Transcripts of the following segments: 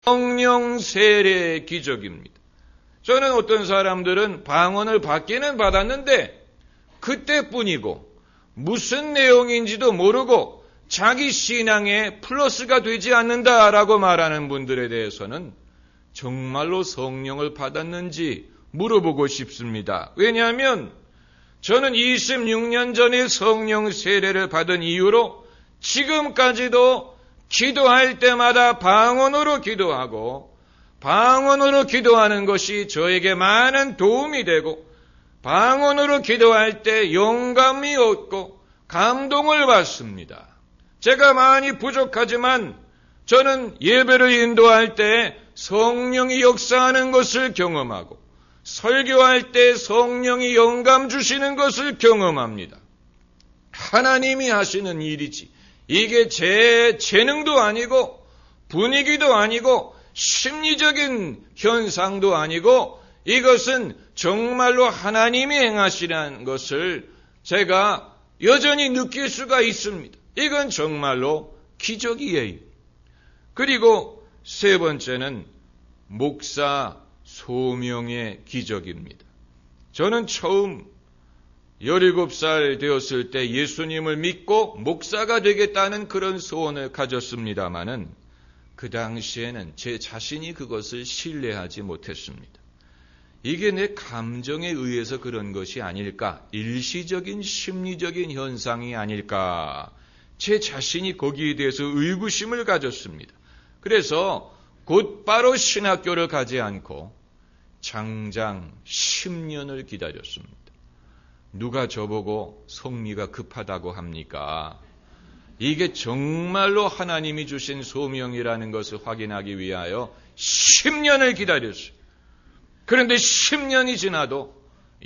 성령 세례의 기적입니다. 저는 어떤 사람들은 방언을 받기는 받았는데 그때뿐이고 무슨 내용인지도 모르고 자기 신앙에 플러스가 되지 않는다라고 말하는 분들에 대해서는 정말로 성령을 받았는지 물어보고 싶습니다. 왜냐하면 저는 26년 전에 성령 세례를 받은 이후로 지금까지도 기도할 때마다 방언으로 기도하고 방언으로 기도하는 것이 저에게 많은 도움이 되고 방언으로 기도할 때 영감이 얻고 감동을 받습니다. 제가 많이 부족하지만 저는 예배를 인도할 때 성령이 역사하는 것을 경험하고 설교할 때 성령이 영감 주시는 것을 경험합니다. 하나님이 하시는 일이지 이게 제 재능도 아니고 분위기도 아니고 심리적인 현상도 아니고 이것은 정말로 하나님이 행하시라는 것을 제가 여전히 느낄 수가 있습니다. 이건 정말로 기적이에요. 그리고 세 번째는 목사 소명의 기적입니다. 저는 처음 17살 되었을 때 예수님을 믿고 목사가 되겠다는 그런 소원을 가졌습니다마는 그 당시에는 제 자신이 그것을 신뢰하지 못했습니다. 이게 내 감정에 의해서 그런 것이 아닐까? 일시적인 심리적인 현상이 아닐까? 제 자신이 거기에 대해서 의구심을 가졌습니다. 그래서 곧바로 신학교를 가지 않고 장장 10년을 기다렸습니다. 누가 저보고 성미가 급하다고 합니까? 이게 정말로 하나님이 주신 소명이라는 것을 확인하기 위하여 10년을 기다렸어요. 그런데 10년이 지나도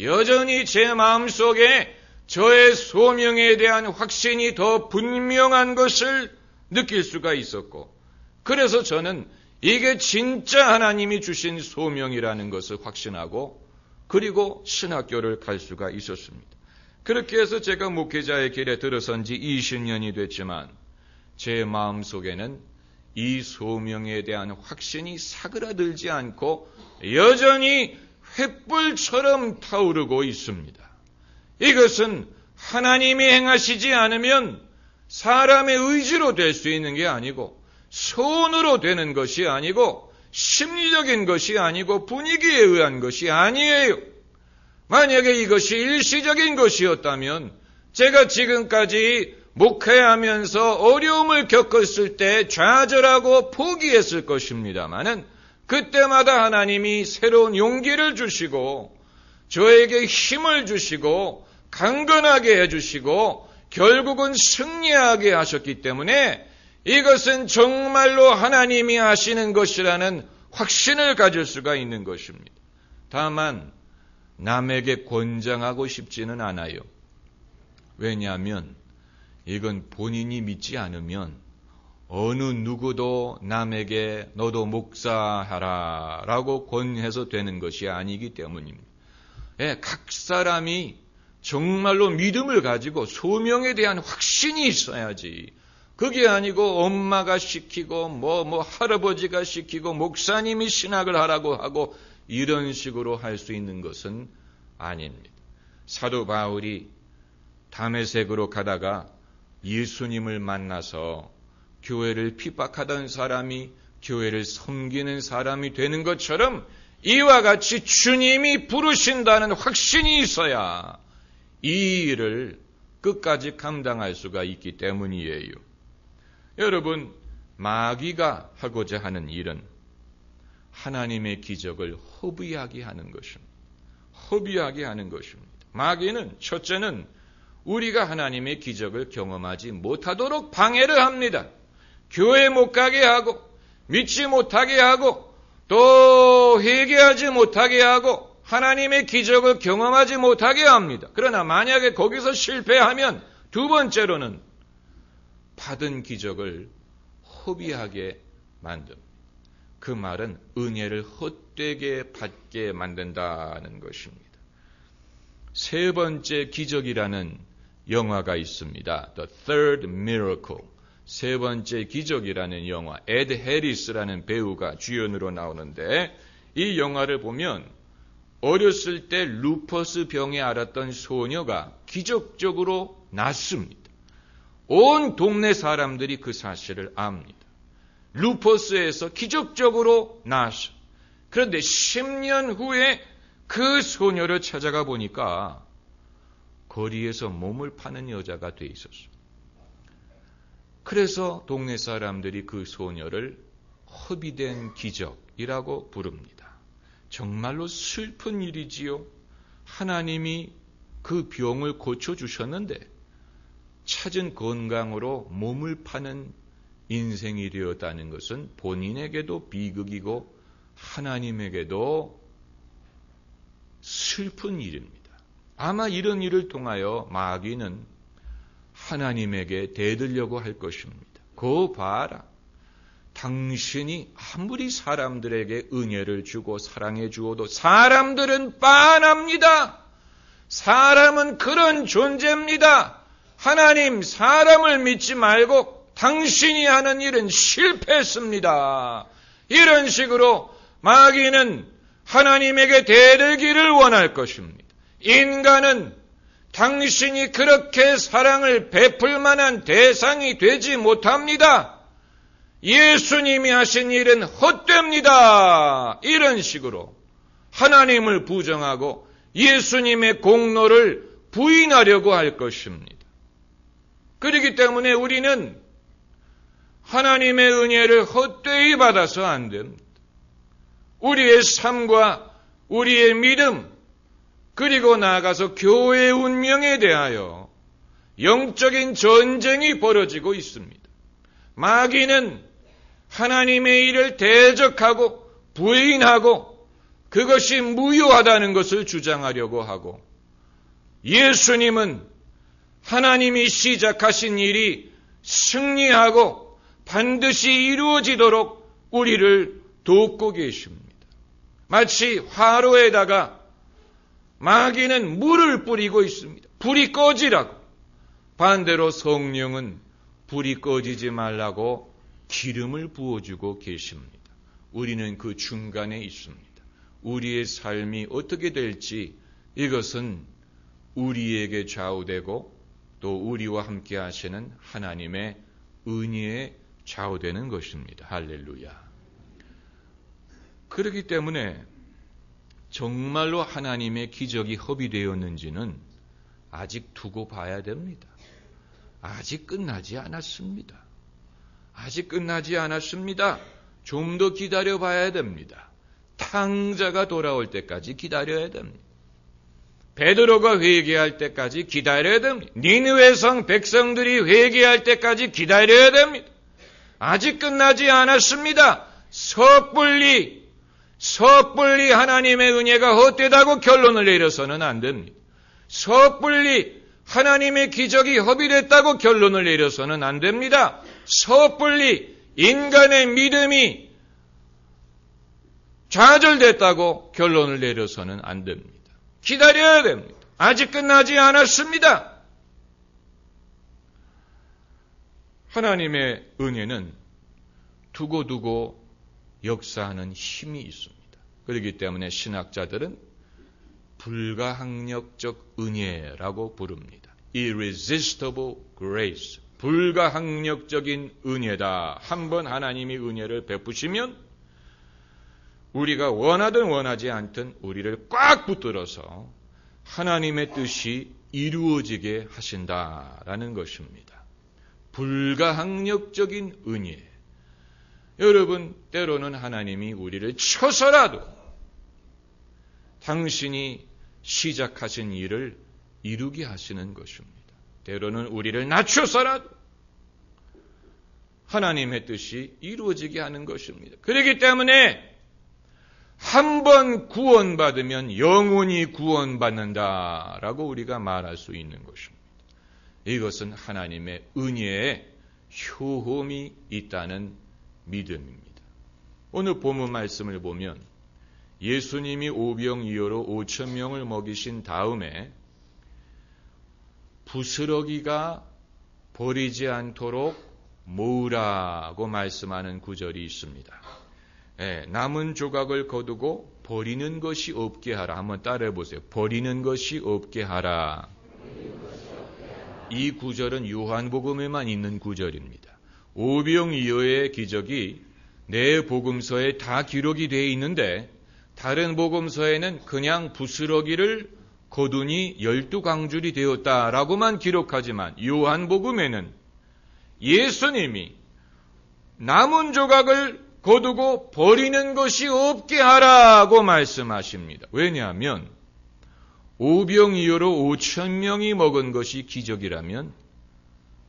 여전히 제 마음속에 저의 소명에 대한 확신이 더 분명한 것을 느낄 수가 있었고, 그래서 저는 이게 진짜 하나님이 주신 소명이라는 것을 확신하고 그리고 신학교를 갈 수가 있었습니다. 그렇게 해서 제가 목회자의 길에 들어선 지 20년이 됐지만 제 마음속에는 이 소명에 대한 확신이 사그라들지 않고 여전히 횃불처럼 타오르고 있습니다. 이것은 하나님이 행하시지 않으면 사람의 의지로 될 수 있는 게 아니고 소원으로 되는 것이 아니고 심리적인 것이 아니고 분위기에 의한 것이 아니에요. 만약에 이것이 일시적인 것이었다면 제가 지금까지 목회하면서 어려움을 겪었을 때 좌절하고 포기했을 것입니다마는 그때마다 하나님이 새로운 용기를 주시고 저에게 힘을 주시고 강건하게 해주시고 결국은 승리하게 하셨기 때문에 이것은 정말로 하나님이 하시는 것이라는 확신을 가질 수가 있는 것입니다. 다만 남에게 권장하고 싶지는 않아요. 왜냐하면 이건 본인이 믿지 않으면 어느 누구도 남에게 너도 목사하라 라고 권해서 되는 것이 아니기 때문입니다. 각 사람이 정말로 믿음을 가지고 소명에 대한 확신이 있어야지. 그게 아니고 엄마가 시키고 할아버지가 시키고 목사님이 신학을 하라고 하고 이런 식으로 할 수 있는 것은 아닙니다. 사도 바울이 다메섹으로 가다가 예수님을 만나서 교회를 핍박하던 사람이 교회를 섬기는 사람이 되는 것처럼 이와 같이 주님이 부르신다는 확신이 있어야 이 일을 끝까지 감당할 수가 있기 때문이에요. 여러분, 마귀가 하고자 하는 일은 하나님의 기적을 허비하게 하는 것입니다. 허비하게 하는 것입니다. 마귀는 첫째는 우리가 하나님의 기적을 경험하지 못하도록 방해를 합니다. 교회 못 가게 하고 믿지 못하게 하고 또 회개하지 못하게 하고 하나님의 기적을 경험하지 못하게 합니다. 그러나 만약에 거기서 실패하면 두 번째로는 받은 기적을 허비하게 만듭니다. 그 말은 은혜를 헛되게 받게 만든다는 것입니다. 세 번째 기적이라는 영화가 있습니다. The Third Miracle. 세 번째 기적이라는 영화, 에드 해리스라는 배우가 주연으로 나오는데 이 영화를 보면 어렸을 때 루퍼스 병에 앓았던 소녀가 기적적으로 낫습니다. 온 동네 사람들이 그 사실을 압니다. 루퍼스에서 기적적으로 나았어. 그런데 10년 후에 그 소녀를 찾아가 보니까 거리에서 몸을 파는 여자가 돼 있었어. 그래서 동네 사람들이 그 소녀를 허비된 기적이라고 부릅니다. 정말로 슬픈 일이지요. 하나님이 그 병을 고쳐주셨는데 찾은 건강으로 몸을 파는 인생이 되었다는 것은 본인에게도 비극이고 하나님에게도 슬픈 일입니다. 아마 이런 일을 통하여 마귀는 하나님에게 대들려고 할 것입니다. 거 봐라. 당신이 아무리 사람들에게 은혜를 주고 사랑해 주어도 사람들은 빤합니다. 사람은 그런 존재입니다. 하나님, 사람을 믿지 말고 당신이 하는 일은 실패했습니다. 이런 식으로 마귀는 하나님에게 대들기를 원할 것입니다. 인간은 당신이 그렇게 사랑을 베풀 만한 대상이 되지 못합니다. 예수님이 하신 일은 헛됩니다. 이런 식으로 하나님을 부정하고 예수님의 공로를 부인하려고 할 것입니다. 그렇기 때문에 우리는 하나님의 은혜를 헛되이 받아서 안 됩니다. 우리의 삶과 우리의 믿음, 그리고 나아가서 교회의 운명에 대하여 영적인 전쟁이 벌어지고 있습니다. 마귀는 하나님의 일을 대적하고 부인하고 그것이 무효하다는 것을 주장하려고 하고, 예수님은 하나님이 시작하신 일이 승리하고 반드시 이루어지도록 우리를 돕고 계십니다. 마치 화로에다가 마귀는 물을 뿌리고 있습니다. 불이 꺼지라고. 반대로 성령은 불이 꺼지지 말라고 기름을 부어주고 계십니다. 우리는 그 중간에 있습니다. 우리의 삶이 어떻게 될지 이것은 우리에게 좌우되고 또 우리와 함께 하시는 하나님의 은혜에 좌우되는 것입니다. 할렐루야. 그렇기 때문에 정말로 하나님의 기적이 허비되었는지는 아직 두고 봐야 됩니다. 아직 끝나지 않았습니다. 아직 끝나지 않았습니다. 좀 더 기다려 봐야 됩니다. 탕자가 돌아올 때까지 기다려야 됩니다. 베드로가 회개할 때까지 기다려야 됩니다. 니느웨 성 백성들이 회개할 때까지 기다려야 됩니다. 아직 끝나지 않았습니다. 섣불리 하나님의 은혜가 헛되다고 결론을 내려서는 안 됩니다. 섣불리 하나님의 기적이 허비됐다고 결론을 내려서는 안 됩니다. 섣불리 인간의 믿음이 좌절됐다고 결론을 내려서는 안 됩니다. 기다려야 됩니다. 아직 끝나지 않았습니다. 하나님의 은혜는 두고두고 역사하는 힘이 있습니다. 그렇기 때문에 신학자들은 불가항력적 은혜라고 부릅니다. Irresistible grace. 불가항력적인 은혜다. 한번 하나님이 은혜를 베푸시면 우리가 원하든 원하지 않든 우리를 꽉 붙들어서 하나님의 뜻이 이루어지게 하신다라는 것입니다. 불가항력적인 은혜. 여러분, 때로는 하나님이 우리를 쳐서라도 당신이 시작하신 일을 이루게 하시는 것입니다. 때로는 우리를 낮춰서라도 하나님의 뜻이 이루어지게 하는 것입니다. 그렇기 때문에 한 번 구원받으면 영원히 구원받는다라고 우리가 말할 수 있는 것입니다. 이것은 하나님의 은혜에 효험이 있다는 믿음입니다. 오늘 본문 말씀을 보면 예수님이 오병이어로 5,000명을 먹이신 다음에 부스러기가 버리지 않도록 모으라고 말씀하는 구절이 있습니다. 남은 조각을 거두고 버리는 것이 없게 하라. 한번 따라해 보세요. 버리는 것이 없게 하라. 이 구절은 요한복음에만 있는 구절입니다. 오병이어의 기적이 내 복음서에 다 기록이 되어 있는데 다른 복음서에는 그냥 부스러기를 거두니 12강줄이 되었다라고만 기록하지만 요한복음에는 예수님이 남은 조각을 거두고 버리는 것이 없게 하라고 말씀하십니다. 왜냐하면 오병이어로 5,000명이 먹은 것이 기적이라면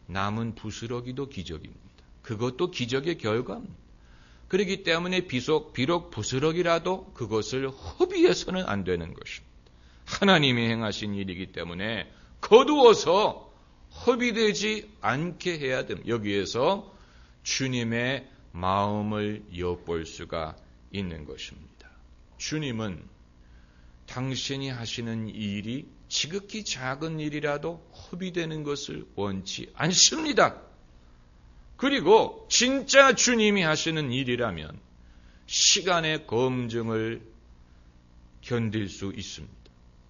남은 부스러기도 기적입니다. 그것도 기적의 결과입니다. 그렇기 때문에 비록 부스러기라도 그것을 허비해서는 안 되는 것입니다. 하나님이 행하신 일이기 때문에 거두어서 허비되지 않게 해야 됩니다. 여기에서 주님의 마음을 엿볼 수가 있는 것입니다. 주님은 당신이 하시는 일이 지극히 작은 일이라도 허비되는 것을 원치 않습니다. 그리고 진짜 주님이 하시는 일이라면 시간의 검증을 견딜 수 있습니다.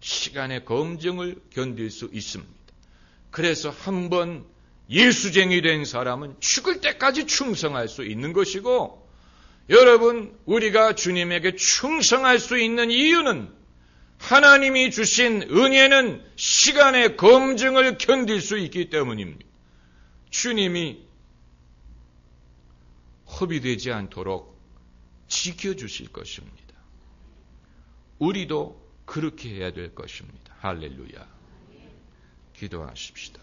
시간의 검증을 견딜 수 있습니다. 그래서 한번 예수쟁이 된 사람은 죽을 때까지 충성할 수 있는 것이고, 여러분, 우리가 주님에게 충성할 수 있는 이유는 하나님이 주신 은혜는 시간의 검증을 견딜 수 있기 때문입니다. 주님이 허비되지 않도록 지켜주실 것입니다. 우리도 그렇게 해야 될 것입니다. 할렐루야. 기도하십시다.